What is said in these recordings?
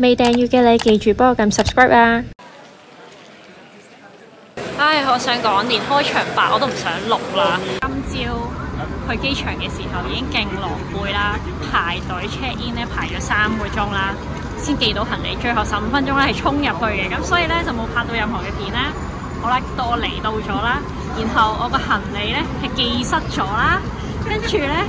未訂閱嘅你記住幫我撳 subscribe 啊！唉，我想講連開場白我都唔想錄啦。今朝去機場嘅時候已經勁狼狽啦，排隊 check in 咧排咗3個鐘啦，先寄到行李，最後15分鐘咧係衝入去嘅，咁所以咧就冇拍到任何嘅片啦。好啦，到我嚟到咗啦，然後我個行李咧係寄失咗啦，跟住咧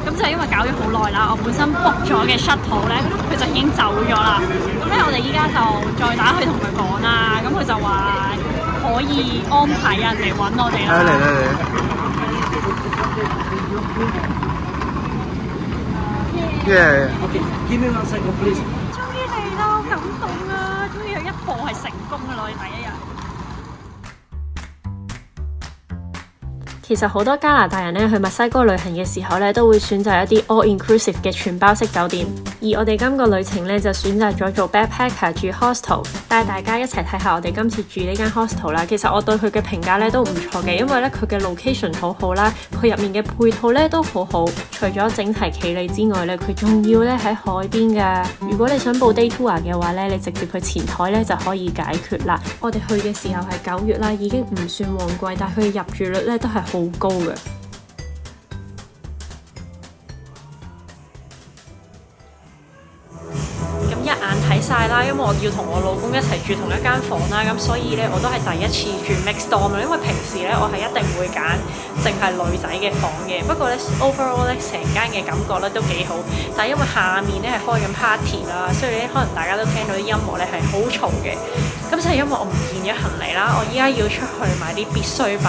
咁就因為搞咗好耐啦，我本身 book 咗嘅 shuttle 咧佢就已經走咗啦，咁咧我哋依家就再打去同佢講啦，咁佢就話可以安排人嚟揾我哋啦。嚟Okay, give me 1 second, please. 終於嚟啦，好感動啊！終於有一步係成功嘅啦，我哋第一日。其實好多加拿大人咧去墨西哥旅行嘅時候咧，都會選擇一啲 all-inclusive 嘅全包式酒店。而我哋今個旅程咧就選擇咗做 backpacker 住 hostel， 帶大家一齊睇下我哋今次住呢間 hostel 啦。其實我對佢嘅評價咧都唔錯嘅，因為咧佢嘅 location 好好啦，佢入面嘅配套咧都好好。除咗整齊企理之外咧，佢仲要咧喺海邊㗎。如果你想報 day tour 嘅話咧，你直接去前台咧就可以解決啦。我哋去嘅時候係9月啦，已經唔算旺季，但係佢入住率咧都係好高嘅。咁一眼睇晒啦，因為我要同我老公一齊住同一間房啦，咁所以咧我都係第一次住 mixed dorm 啦，因為平時咧我係一定會揀淨係女仔嘅房嘅。不過咧 overall 咧成間嘅感覺咧都幾好，但係因為下面咧係開緊 party 啦，所以咧可能大家都聽到啲音樂咧係好嘈嘅。咁就係因為我唔見咗行李啦，我依家要出去買啲必需品。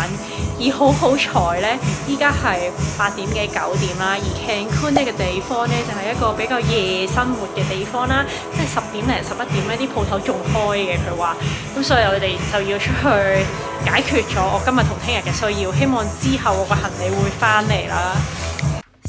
而好彩咧，依家係8點幾9點啦，而 Cancun 呢個地方咧就係一個比較夜生活嘅地方啦，即係10點零11點咧啲鋪頭仲開嘅佢話，咁所以我哋就要出去解決咗我今日同聽日嘅需要，希望之後我個行李會翻嚟啦。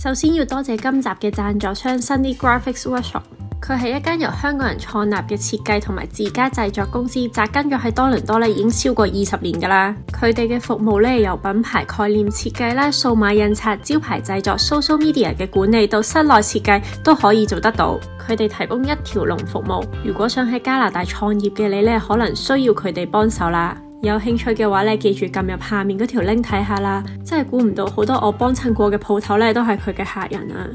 首先要多謝今集嘅贊助商 Sunny Graphics Workshop。佢係一間由香港人創立嘅設計同埋自家製作公司，扎根咗喺多倫多咧已經超過20年噶啦。佢哋嘅服務咧由品牌概念設計啦、數碼印刷、招牌製作、social media 嘅管理到室內設計都可以做得到。佢哋提供一條龍服務，如果想喺加拿大創業嘅你咧，可能需要佢哋幫手啦。有興趣嘅話咧，記住撳入下面嗰條 link 睇下啦。真係估唔到好多我幫襯過嘅鋪頭咧都係佢嘅客人啊！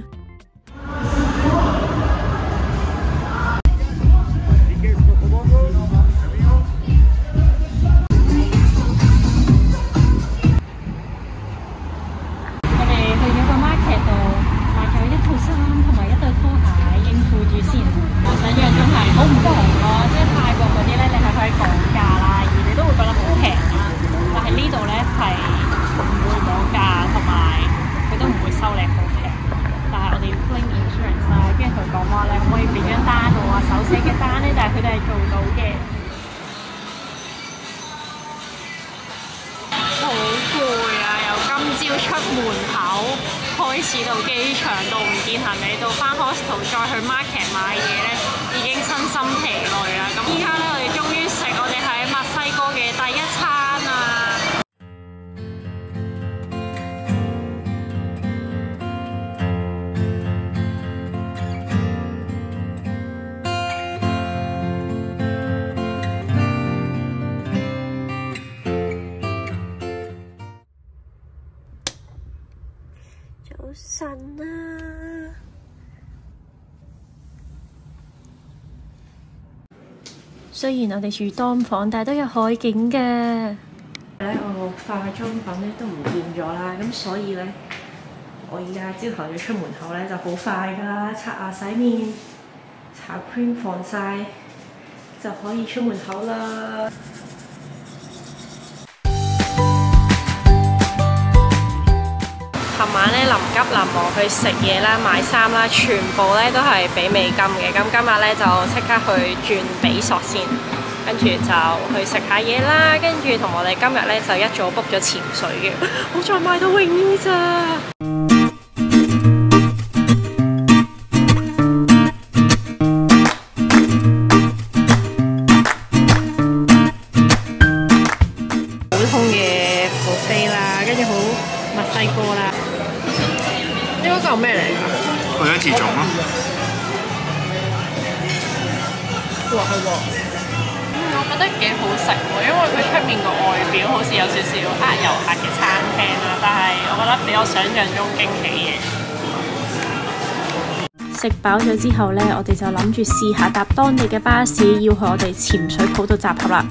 出門口開始到機場到唔見行李到返 hostel 再去 market 買嘢咧，已經身心疲累啦。咁依家咧，我哋終於食我哋喺墨西哥嘅第一餐啦！早晨啊！雖然我哋住當房，但係都有海景嘅。我化妝品咧都唔見咗啦，咁所以咧，我而家朝頭要出門口咧就好快㗎啦，刷牙洗面、搽 cream 防曬就可以出門口啦。琴晚咧臨急臨忙去食嘢啦、買衫啦，全部咧都係俾美金嘅。咁今日咧就即刻去轉比索先，跟住就去食下嘢啦。跟住同我哋今日咧就一早 book 咗潛水嘅，好在買到泳衣咋。普通嘅 buffet 啦，跟住好墨西哥啦。呢個係咩嚟㗎？佢一字種咯。落去喎。我覺得幾好食喎，因為佢出面個外表好似有少少遊客嘅餐廳啦，但係我覺得比我想象中驚喜嘅。食飽咗之後呢，我哋就諗住試下搭當地嘅巴士，要去我哋潛水埗度集合啦。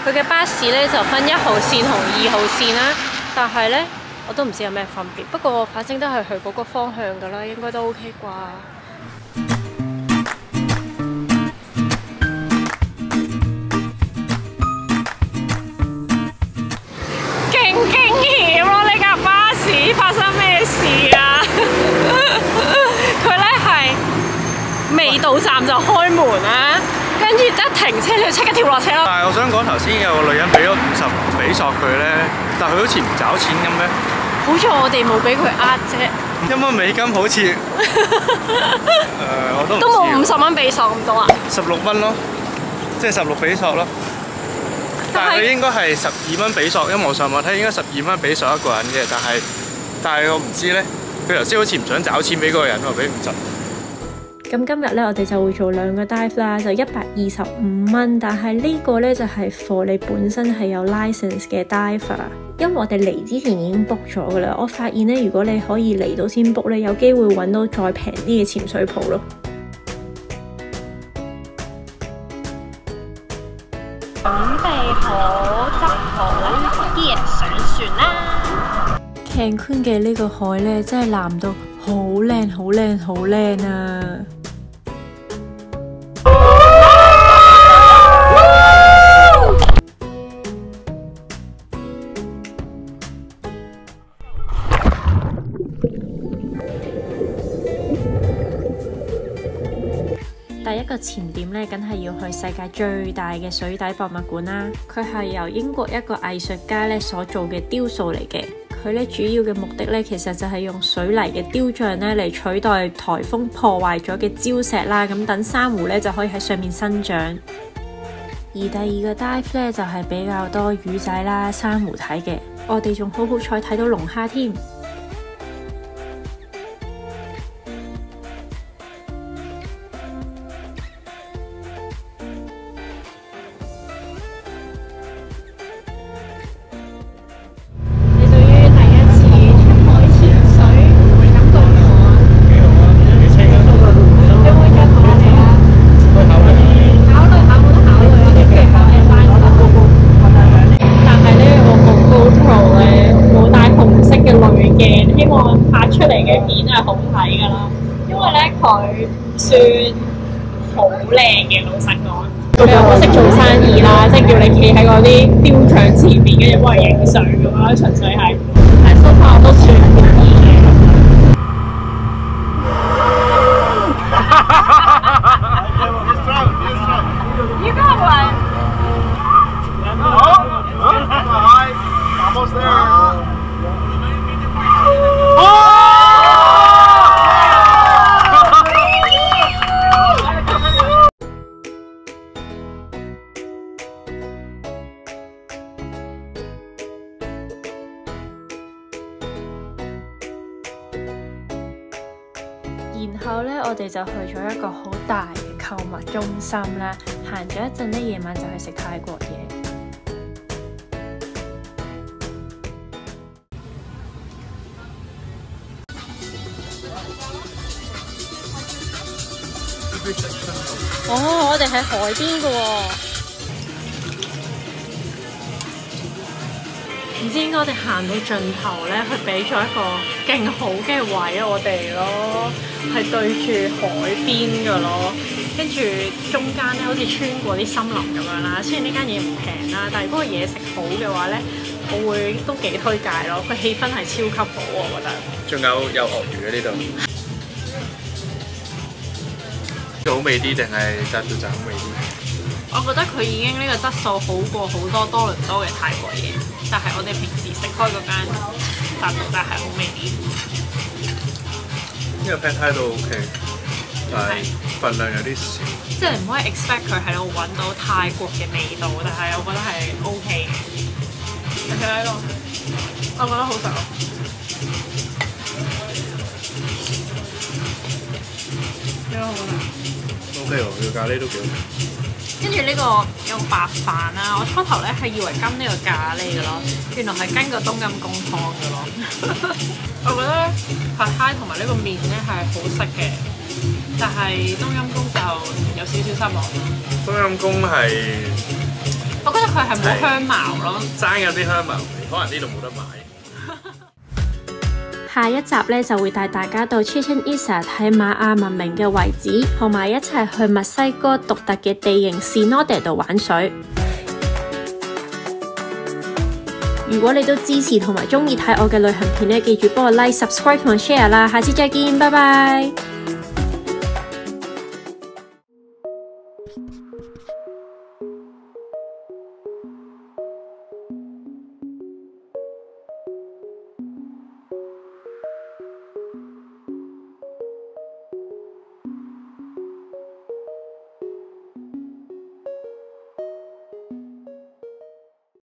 佢嘅巴士呢就分1號線同2號線啦，但係呢，我都唔知有咩分別。不過反正都係去嗰個方向㗎啦，應該都 OK 啩。勁驚險咯！呢架巴士發生咩事啊？佢呢係未到站就開門啦，跟住一停車你要即刻跳落車咯。但係我想講頭先有個女人俾咗50比索佢咧，但係佢好似唔找錢咁咩？好彩我哋冇俾佢呃啫。1蚊美金好似我都冇50蚊比索咁多啊！16蚊咯，即係16比索咯。但係佢應該係12蚊比索，因為我上網睇應該12蚊比索一個人嘅，但係我唔知咧。佢頭先好似唔想找錢俾嗰個人喎，俾50。咁今日咧，我哋就會做2個 dive 啦，就125蚊。但係呢個咧就係 for 你本身係有 license 嘅 diver， 因為我哋嚟之前已經 book 咗噶啦。我發現咧，如果你可以嚟到先 book 咧，有機會揾到再平啲嘅潛水鋪咯。準備好，執好啲嘢上船啦。Cancun 嘅呢個海咧，真係藍到好靚、好靚、好靚啊！第一個潛點咧，梗係要去世界最大嘅水底博物館啦。佢係由英國一個藝術家咧所做嘅雕塑嚟嘅。佢咧主要嘅目的咧，其實就係用水泥嘅雕像咧嚟取代颱風破壞咗嘅礁石啦。咁等珊瑚咧就可以喺上面生長。而第二個 dive 咧就係比較多魚仔啦、珊瑚睇嘅。我哋仲好彩睇到龍蝦添。希望拍出嚟嘅片係好睇㗎啦，因為咧佢算好靚嘅，老實講。佢又好識做生意啦，即係叫你企喺嗰啲雕像前面，跟住幫佢影相咁樣，純粹係so far我都算滿意嘅。You got one. Almost there. 然後咧，我哋就去咗一個好大嘅購物中心啦。行咗一陣咧，夜晚就去食泰國嘢。哦，我哋喺海邊㗎喎。唔知點解我哋行到盡頭咧，佢俾咗一個勁好嘅位我哋咯，係對住海邊㗎咯。跟住中間咧，好似穿過啲森林咁樣啦。雖然呢間嘢唔平啦，但係嗰個嘢食好嘅話咧，我會都幾推介咯。佢氣氛係超級好，我覺得。仲有鱷魚喺呢度。好味啲定係扎到就好味啲？我覺得佢已經呢個質素好過好多多倫多嘅泰國嘢，但係我哋平時食開嗰間扎到就係好味啲。呢個 pad thai 都 OK， 但係份量有啲少。即係唔可以 expect 佢喺度揾到泰國嘅味道，但係我覺得係 OK 嘅。你睇呢個，我覺得好食咯。呢個好食。OK 喎，佢咖喱都幾好食。跟住呢個有個白飯啦，我初頭咧係以為跟呢個咖喱嘅咯，原來係跟個冬陰功湯嘅咯。我覺得ผัดไท同埋呢個麵咧係好食嘅，但係冬陰功就有少少失望。冬陰功係，我覺得佢係冇香茅咯，爭有啲香茅味，可能呢度冇得買。下一集咧就會帶大家到 Chichen Itza 睇瑪雅文明嘅遺址，同埋一齊去墨西哥獨特嘅地形 Cenote 度玩水。如果你都支持同埋鍾意睇我嘅旅行片咧，記住幫我 like、subscribe 同埋 share 啦！下次再見，拜拜。